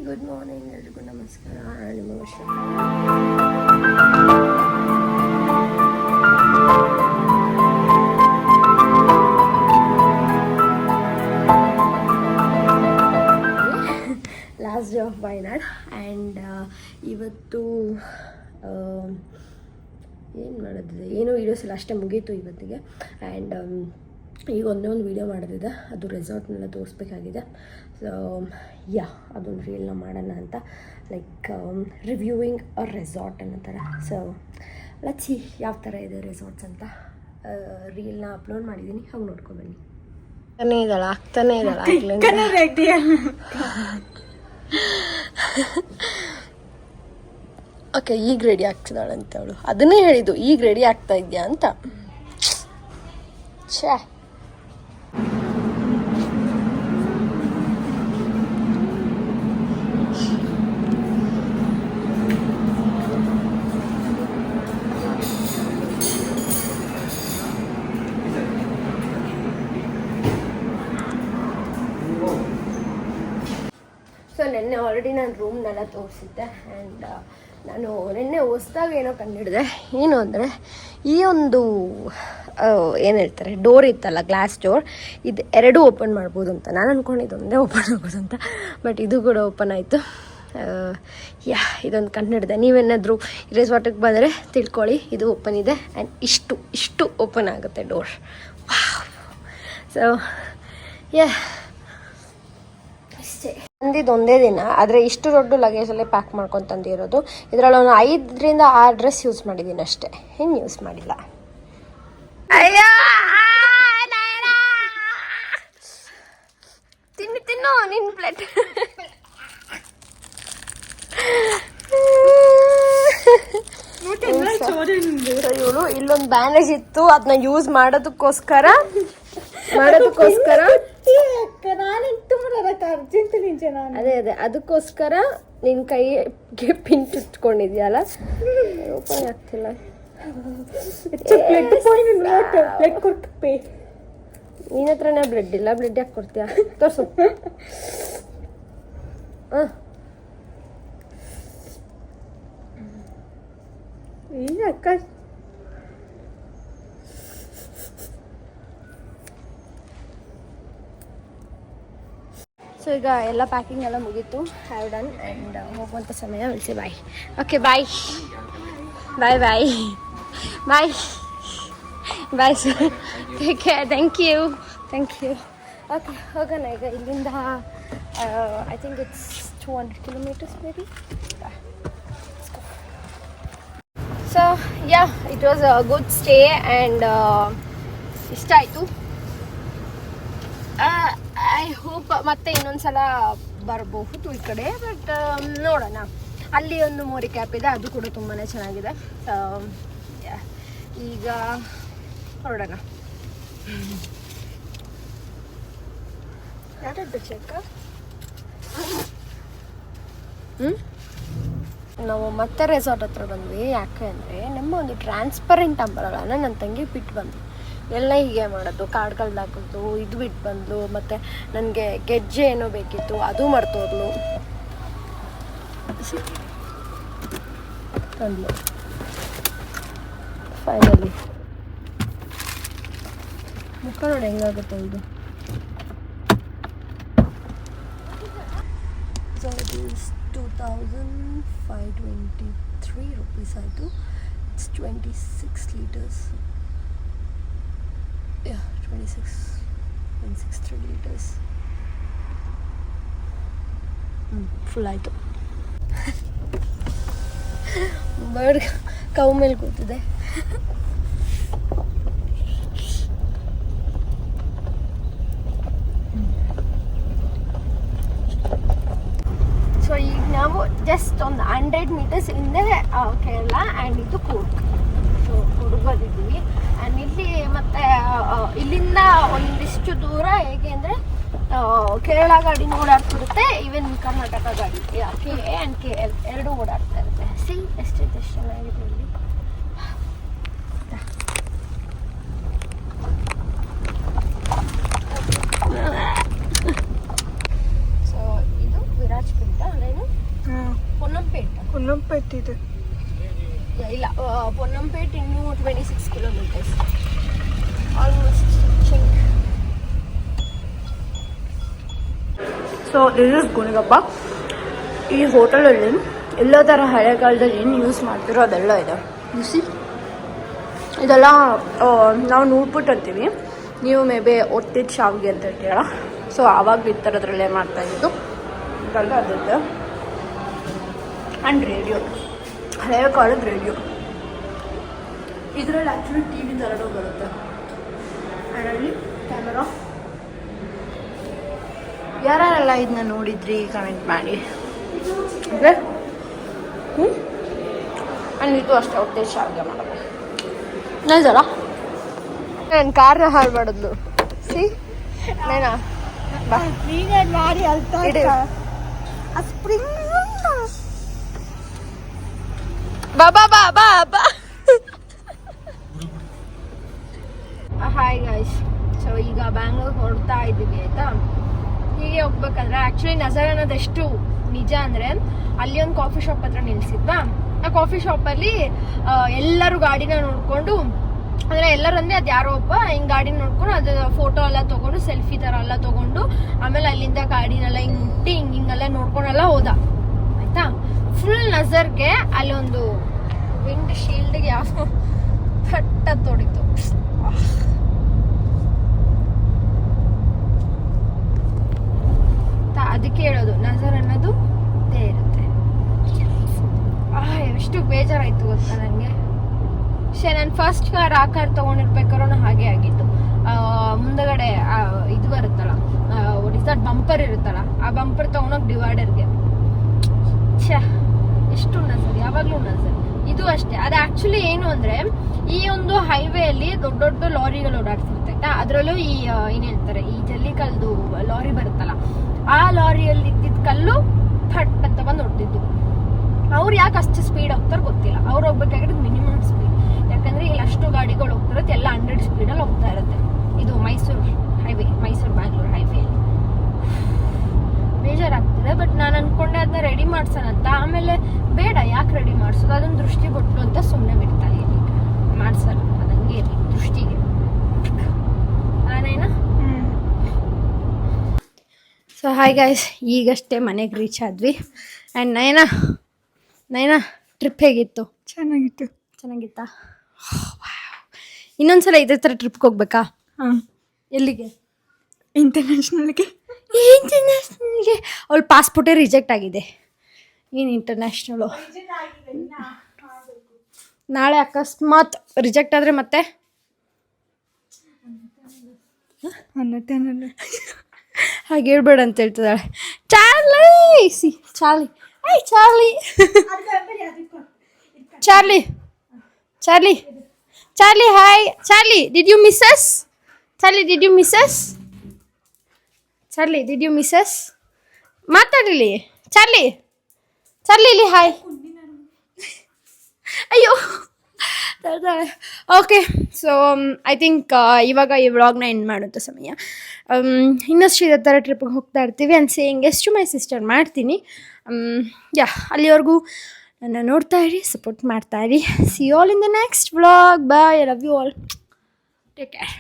Good morning, ಎಲ್ರಿಗೂ ನಮಸ್ಕಾರ. ನಿಮ್ಮ ವರ್ಷ last day of Wayanad. And ಇವತ್ತು ಏನು ಮಾಡೋದಿದೆ, ಏನೋ ವೀಡಿಯೋಸ್ ಎಲ್ಲ ಅಷ್ಟೇ ಮುಗೀತು ಇವತ್ತಿಗೆ. ಆ್ಯಂಡ್ ಈಗ ಒಂದೇ ಒಂದು ವೀಡಿಯೋ ಮಾಡೋದಿದೆ, ಅದು ರೆಸಾರ್ಟ್ನೆಲ್ಲ ತೋರಿಸ್ಬೇಕಾಗಿದೆ. ಸೊ ಅದೊಂದು ರೀಲ್ನ ಮಾಡೋಣ ಅಂತ, ಲೈಕ್ ರಿವ್ಯೂವಿಂಗ್ ಅ ರೆಸಾರ್ಟ್ ಅನ್ನೋ ಥರ. ಸೊ ಲಚ್ಚಿ ಯಾವ ಥರ ಇದೆ ರೆಸಾರ್ಟ್ಸ್ ಅಂತ ರೀಲ್ನ ಅಪ್ಲೋಡ್ ಮಾಡಿದ್ದೀನಿ, ಹೋಗಿ ನೋಡ್ಕೊಬನ್ನಿ. ಆಗ್ತಾನೆ ಇದ್ದಾಳೆ ಓಕೆ, ಈಗ ರೆಡಿ ಆಗ್ತಿದ್ದಾಳೆ ಅಂತ ಅವಳು. ಅದನ್ನೇ ಹೇಳಿದ್ದು, ಈಗ ರೆಡಿ ಆಗ್ತಾ ಇದೆಯಾ ಅಂತ. ಛೇ, ಸೊ ನೆನ್ನೆ ಆಲ್ರೆಡಿ ನಾನು ರೂಮ್ನೆಲ್ಲ ತೋರಿಸಿದ್ದೆ. ಆ್ಯಂಡ್ ನಾನು ನೆನ್ನೆ ಹೊಸ್ದಾಗ ಏನೋ ಕಂಡುಹಿಡಿದೆ. ಏನು ಅಂದರೆ ಈ ಒಂದು ಏನು ಹೇಳ್ತಾರೆ, ಡೋರ್ ಇತ್ತಲ್ಲ, ಗ್ಲಾಸ್ ಡೋರ್, ಇದು ಎರಡೂ ಓಪನ್ ಮಾಡ್ಬೋದು ಅಂತ ನಾನು ಅಂದ್ಕೊಂಡಿದ್ದು, ಒಂದೇ ಓಪನ್ ಆಗೋದು ಅಂತ. ಬಟ್ ಇದು ಕೂಡ ಓಪನ್ ಆಯಿತು. ಇದೊಂದು ಕಂಡುಹಿಡಿದೆ. ನೀವೇನಾದರೂ ರೆಸಾರ್ಟಿಗೆ ಬಂದರೆ ತಿಳ್ಕೊಳ್ಳಿ, ಇದು ಓಪನ್ ಇದೆ. ಆ್ಯಂಡ್ ಇಷ್ಟು ಓಪನ್ ಆಗುತ್ತೆ ಡೋರ್. ಸೊ ಅಷ್ಟೇ. ತಂದಿದ್ದು ಒಂದೇ ದಿನ, ಆದರೆ ಇಷ್ಟು ದೊಡ್ಡ ಲಗೇಜಲ್ಲೇ ಪ್ಯಾಕ್ ಮಾಡ್ಕೊಂಡು ತಂದಿರೋದು. ಇದರಲ್ಲಿ ಒಂದು 5ರಿಂದ 6 ಡ್ರೆಸ್ ಯೂಸ್ ಮಾಡಿದ್ದೀನಿ ಅಷ್ಟೇ, ಏನು ಯೂಸ್ ಮಾಡಿಲ್ಲ. ಅಯ್ಯೋ, ತಿನ್ನು ನಿನ್ನ ಪ್ಲೇಟ್. ಇವಳು ಇಲ್ಲೊಂದು ಬ್ಯಾಂಡೇಜ್ ಇತ್ತು, ಅದನ್ನ ಯೂಸ್ ಮಾಡೋದಕ್ಕೋಸ್ಕರ ಅದೇ ಅದಕ್ಕೋಸ್ಕರ ನಿನ್ನ ಕೈಗೆ ಪಿನ್ ಚುಚ್ಕೊಂಡಿದ್ಯಲ್ಲ, ಓಪನ್ ಆಗ್ತಿಲ್ಲ. ನಿನ್ನ ಹತ್ರನೇ ಬ್ಲಡ್ ಇಲ್ಲ, ಬ್ಲಡ್ ಯಾಕೆ ಕೊಡ್ತೀಯ? ತೋರ್ಸು. ಈಗ ಅಕ್ಕ ಸೊ ಈಗ ಎಲ್ಲ ಪ್ಯಾಕಿಂಗ್ ಎಲ್ಲ ಮುಗೀತು, ಹ್ಯಾವ್ ಡನ್. ಆ್ಯಂಡ್ ಹೋಗುವಂಥ ಸಮಯ ವಿಲ್ಸಿ. Bye. Okay, bye bye bye bye bye sir, take care. Thank you. Okay, ಹೋಗೋಣ ಈಗ ಇಲ್ಲಿಂದ. I think it's 200 kilometers maybe. So it was a good stay. And ಇಷ್ಟ ಆಯಿತು. ಐ ಹೋಪ್ ಮತ್ತೆ ಇನ್ನೊಂದ್ಸಲ ಬರಬಹುದು ಈ ಕಡೆ. ಬಟ್ ನೋಡೋಣ. ಅಲ್ಲಿ ಒಂದು ಮೋರಿ ಕ್ಯಾಪ್ ಇದೆ, ಅದು ಕೂಡ ತುಂಬಾ ಚೆನ್ನಾಗಿದೆ. ಈಗ ಹೊರಡೋಣ. ಯಾವ್ದು ಚೆಕ್? ನಾವು ಮತ್ತೆ ರೆಸಾರ್ಟ್ ಹತ್ರ ಬಂದ್ವಿ. ಯಾಕೆ ಅಂದರೆ ನಮ್ಮ ಒಂದು ಟ್ರಾನ್ಸ್ಪರೆಂಟ್ ಅಂಬರಲ್ಲ ನನ್ನ ತಂಗಿ ಬಿಟ್ಟು ಬಂದು ಎಲ್ಲ ಹೀಗೆ ಮಾಡೋದು, ಕಾರ್ಡ್ಗಳ್ದು ಹಾಕೋದು, ಇದು ಬಿಟ್ಟು ಬಂದ್ಲು. ಮತ್ತು ನನಗೆ ಗೆಜ್ಜೆ ಏನೋ ಬೇಕಿತ್ತು, ಅದು ಮರ್ತೋದ್ಲು. ತಂದ್ಲು ಫೈನಲಿ. ಮುಖ ನೋಡಿ ಹೆಂಗಾಗುತ್ತೆ ಇದು. ಸೊ ಇಟ್ ಈಸ್ 2523 rupees ಆಯಿತು. It's 26 liters. 26 liters. ಫುಲ್ ಆಯಿತು. ಬರ್ಡ್ ಕೌ ಮೇಲೆ ಕೂತಿದೆ. ಸೊ ಈಗ ನಾವು ಜಸ್ಟ್ ಒಂದು 100 meters ಹಿಂದೆ ಕೇರಳ ಆ್ಯಂಡ್ ಇದು ಕೂರ್ಗ್. ಸೊ ಹುಡುಗೋದಿದ್ದೀವಿ. ಆ್ಯಂಡ್ ಇಲ್ಲಿ ಮತ್ತೆ ಇಲ್ಲಿಂದ ಒಂದಿಷ್ಟು ದೂರ ಹೇಗೆ ಅಂದರೆ ಕೇರಳ ಗಾಡಿ ಓಡಾಡ್ತಿರುತ್ತೆ, ಈವನ್ ಕರ್ನಾಟಕ ಗಾಡಿ KA ಆ್ಯಂಡ್ KL ಎರಡೂ ಓಡಾಡ್ತಾ ಇರುತ್ತೆ. ಎಷ್ಟು ಚೆನ್ನಾಗಿದೆ ಇಲ್ಲಿ. ಸೊ ಇದು ವಿರಾಜಪೇಟೆ. ಪೊನ್ನಂಪೇಟ್ ಇದೆ ಇಲ್ಲ ಪೊನ್ನಂಪೇಟ್ ಇನ್ನೂ 26 kilometres almost. So this is Gunigappa. ಈ ಹೋಟೆಲಲ್ಲಿ ಎಲ್ಲ ಥರ ಹಳೆ ಕಾಲದಲ್ಲಿ ಏನು ಯೂಸ್ ಮಾಡ್ತಿರೋ ಅದೆಲ್ಲ ಇದೆ. ಸಿ ಇದೆಲ್ಲ ನಾವು ನೋಡ್ಬಿಟ್ಟು ಅಂತೀವಿ, ನೀವು ಮೇ ಬಿ ಒತ್ತಿದ ಶಾವಿಗೆ ಅಂತ ಹೇಳ್ತೀರ. ಸೊ ಆವಾಗ ಈ ಥರದ್ರಲ್ಲೇ ಮಾಡ್ತಾಯಿದ್ದು ಇದೆಲ್ಲ ಅದಿದೆ. ಆ್ಯಂಡ್ ರೇಡಿಯೋ, ಹಳೆಯ ಕಾಲದ ರೇಡಿಯೋ. ಇದರಲ್ಲಿ ಆ್ಯಕ್ಚುಲಿ ಟಿ ವಿ ಥರನೂ ಬರುತ್ತೆ. ಅದರಲ್ಲಿ ಕ್ಯಾಮರಾ. ಯಾರೆಲ್ಲ ಇದನ್ನ ನೋಡಿದ್ರಿ ಕಮೆಂಟ್ ಮಾಡಿ. ಓಕೆ ಆ್ಯಂಡ್ ಇದು ಅಷ್ಟೇ ಹೊಟ್ಟೆ ಶಾವಿಗೆ ಮಾಡೋದು ನೈಸಲ್ಲ. ನಾನು ಕಾರ್ನ ಹಾಳು ಮಾಡಿದ್ಲು. ಸಿ ನೈನಾ ಮಾಡಿ ಬಾ ಬಾ ಬಾ ಬಾ. Hi guys. ಸೊ ಈಗ ಬ್ಯಾಂಗ್ಳೂರ್ ಹೊರಡ್ತಾ ಇದ್ದೀವಿ ಆಯಿತಾ. ಹೀಗೆ ಹೋಗ್ಬೇಕಂದ್ರೆ ಆ್ಯಕ್ಚುಲಿ ನಜರ್ ಅನ್ನೋದು ಎಷ್ಟು ನಿಜ ಅಂದರೆ, ಅಲ್ಲಿ ಒಂದು ಕಾಫಿ ಶಾಪ್ ಹತ್ರ ನಿಲ್ಸಿದ್ವಾ. ಆ ಕಾಫಿ ಶಾಪಲ್ಲಿ ಎಲ್ಲರೂ ಗಾಡಿನ ನೋಡಿಕೊಂಡು, ಅಂದರೆ ಎಲ್ಲರೂ ಅಂದರೆ ಅದು ಯಾರೋ ಒಬ್ಬ ಹಿಂಗೆ ಗಾಡಿನ ನೋಡ್ಕೊಂಡು ಅದು ಫೋಟೋ ಎಲ್ಲ ತೊಗೊಂಡು ಸೆಲ್ಫಿ ಥರ ಎಲ್ಲ ತೊಗೊಂಡು ಆಮೇಲೆ ಅಲ್ಲಿಂದ ಗಾಡಿನೆಲ್ಲ ಹಿಂಗೆ ಮುಟ್ಟಿ ಹಿಂಗೆಲ್ಲ ನೋಡ್ಕೊಂಡೆಲ್ಲ ಹೋದ ಆಯಿತಾ. ಫುಲ್ ನಜರ್ಗೆ ಅಲ್ಲೊಂದು ವಿಂಡ್ ಶೀಲ್ಡ್ಗೆ ಯಾವ ಕಟ್ಟ ತೊಡಿತು. ಅದಕ್ಕೆ ಹೇಳೋದು ನಜರ್ ಅನ್ನೋದು ಇದ್ದೇ ಇರುತ್ತೆ. ಎಷ್ಟು ಬೇಜಾರಾಯ್ತು ಗೊತ್ತಾ ನನಗೆ. ನಾನು ಫಸ್ಟ್ ಕಾರ್ ಆ ಕಾರ್ ತೊಗೊಂಡಿರ್ಬೇಕಾದ್ರೂ ಹಾಗೆ ಆಗಿತ್ತು. ಮುಂದಗಡೆ ಇದು ಬರುತ್ತಲ್ಲ, ರಿಸಾರ್ಟ್ ಬಂಪರ್ ಇರುತ್ತಲ್ಲ, ಆ ಬಂಪರ್ ತೊಗೊಂಡೋಗಿ ಡಿವೈಡರ್ಗೆ ಎಷ್ಟು ನಜರ್, ಯಾವಾಗಲೂ ನಜರ್. ಇದು ಅಷ್ಟೇ. ಅದು ಆ್ಯಕ್ಚುಲಿ ಏನು ಅಂದರೆ, ಈ ಒಂದು ಹೈವೇಯಲ್ಲಿ ದೊಡ್ಡ ದೊಡ್ಡ ಲಾರಿಗಳು ಓಡಾಡ್ತಿರುತ್ತೆ ಆಯ್ತಾ. ಅದರಲ್ಲೂ ಈ ಏನು ಹೇಳ್ತಾರೆ, ಈ ಜಲ್ಲಿಕಲ್ದು ಲಾರಿ ಬರುತ್ತಲ್ಲ, ಆ ಲಾರಿಯಲ್ಲಿ ಇದ್ದಿದ್ದ ಕಲ್ಲು ಥಟ್ ಅಂತ ಬಂದು ಹೊಡ್ತಿದ್ದು. ಅವ್ರು ಯಾಕೆ ಅಷ್ಟು ಸ್ಪೀಡ್ ಹೋಗ್ತಾರೆ ಗೊತ್ತಿಲ್ಲ. ಅವ್ರು ಹೋಗ್ಬೇಕಾಗಿರೋದು ಮಿನಿಮಮ್ ಸ್ಪೀಡ್. ಯಾಕಂದರೆ ಇಲ್ಲಿ ಅಷ್ಟು ಗಾಡಿಗಳು ಹೋಗ್ತಿರುತ್ತೆ, ಎಲ್ಲ 100 ಸ್ಪೀಡಲ್ಲಿ ಹೋಗ್ತಾ ಇರುತ್ತೆ. ಇದು ಮೈಸೂರು ಹೈವೇ, ಮೈಸೂರು ಬ್ಯಾಂಗ್ಳೂರು ಹೈವೇಲಿ ಬೇಜಾರಾಗ್ತಿದೆ. ಬಟ್ ನಾನು ಅಂದ್ಕೊಂಡೆ ಅದನ್ನ ರೆಡಿ ಮಾಡ್ಸೋಣಂತ. ಆಮೇಲೆ ಬೇಡ, ಯಾಕೆ ರೆಡಿ ಮಾಡಿಸೋದು, ಅದನ್ನು ದೃಷ್ಟಿ ಕೊಟ್ಟು ಅಂತ ಸುಮ್ಮನೆ ಬಿಡ್ತಾ ಇದ್ದೀನಿ. ಮಾಡ್ಸಲ್ಲ, ಅದಂಗೆ ಇರಲಿ ದೃಷ್ಟಿಗೆ. ನಾನೇನ ಸೊ ಹಾಯ್ ಗೈಸ್, ಈಗಷ್ಟೇ ಮನೆಗೆ ರೀಚ್ ಆದ್ವಿ. ಆ್ಯಂಡ್ ನೈನಾ ಟ್ರಿಪ್ ಹೇಗಿತ್ತು? ಚೆನ್ನಾಗಿತ್ತಾ? ಇನ್ನೊಂದ್ಸಲ ಇದೇ ಥರ ಟ್ರಿಪ್ಗೆ ಹೋಗ್ಬೇಕಾ? ಹಾಂ. ಎಲ್ಲಿಗೆ? ಇಂಟರ್ನ್ಯಾಷನಲ್ಗೆ. ಅವಳ ಪಾಸ್ಪೋರ್ಟೇ ರಿಜೆಕ್ಟ್ ಆಗಿದೆ. ಏನು ಇಂಟರ್ನ್ಯಾಷನಲು? ನಾಳೆ ಅಕಸ್ಮಾತ್ ರಿಜೆಕ್ಟ್ ಆದರೆ ಮತ್ತೆ ಹಾಗೆ ಹೇಳ್ಬೇಡ ಅಂತ ಹೇಳ್ತಿದ್ದಾಳೆ. Charlie hi. Charlie did you miss us? ಮಾತಾಡಲಿ ಚಾರ್ಲಿ ಇಲ್ಲಿ ಹಾಯ್. ಅಯ್ಯೋ ಓಕೆ. ಸೊ ಐ ಥಿಂಕ್ ಇವಾಗ ಈ ವ್ಲಾಗ್ನ ಎಂಡ್ ಮಾಡೋಂಥ ಸಮಯ. ಇನ್ನಷ್ಟು ಇದೇ ಥರ ಟ್ರಿಪ್ಪಿಗೆ ಹೋಗ್ತಾ ಇರ್ತೀವಿ. And saying yes to my sister ಮಾಡ್ತೀನಿ. ಅಲ್ಲಿವರೆಗೂ ನನ್ನ ನೋಡ್ತಾ ಇರಿ, ಸಪೋರ್ಟ್ ಮಾಡ್ತಾ ಇರಿ. See all in the next vlog. Bye. I love you all. Take care.